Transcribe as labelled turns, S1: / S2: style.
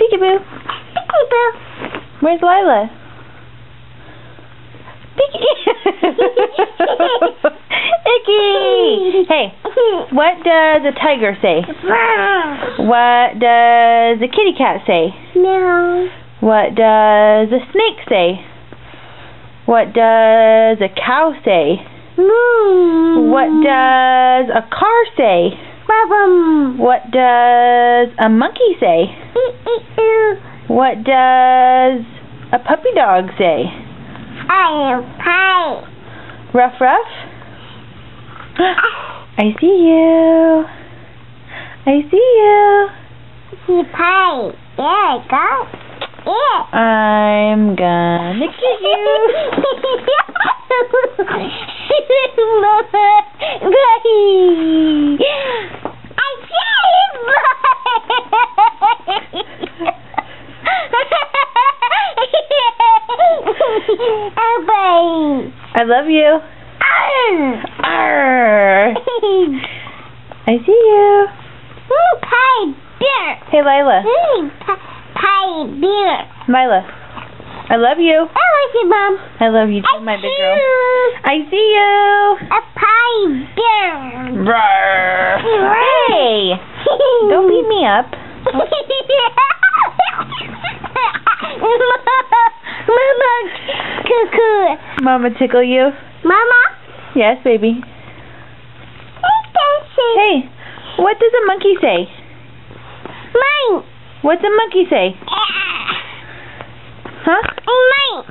S1: Peekaboo. Peekaboo. Where's Lila? Icky! Hey, what does a tiger say? What does a kitty cat say?
S2: No.
S1: What does a snake say? What does a cow say? What does a car say? What does a monkey say? What does a puppy dog say?
S2: I am pie.
S1: Ruff, ruff? I see you. I see you.
S2: See pie. There I go. Yeah.
S1: I'm gonna get you. I love you. Arr. I see you.
S2: Pie beer.
S1: Hey, Lila.
S2: Pie beer.
S1: Lila. I love you.
S2: I love you, Mom.
S1: I love you too, my big girl. I see you.
S2: A pie beer.
S1: Roar. Hey. Don't beat me up.
S2: Mama, cuckoo.
S1: Mama tickle you?
S2: Mama?
S1: Yes, baby. Hey, what does a monkey say?
S2: Mine.
S1: What's a monkey say? Huh?
S2: Mine.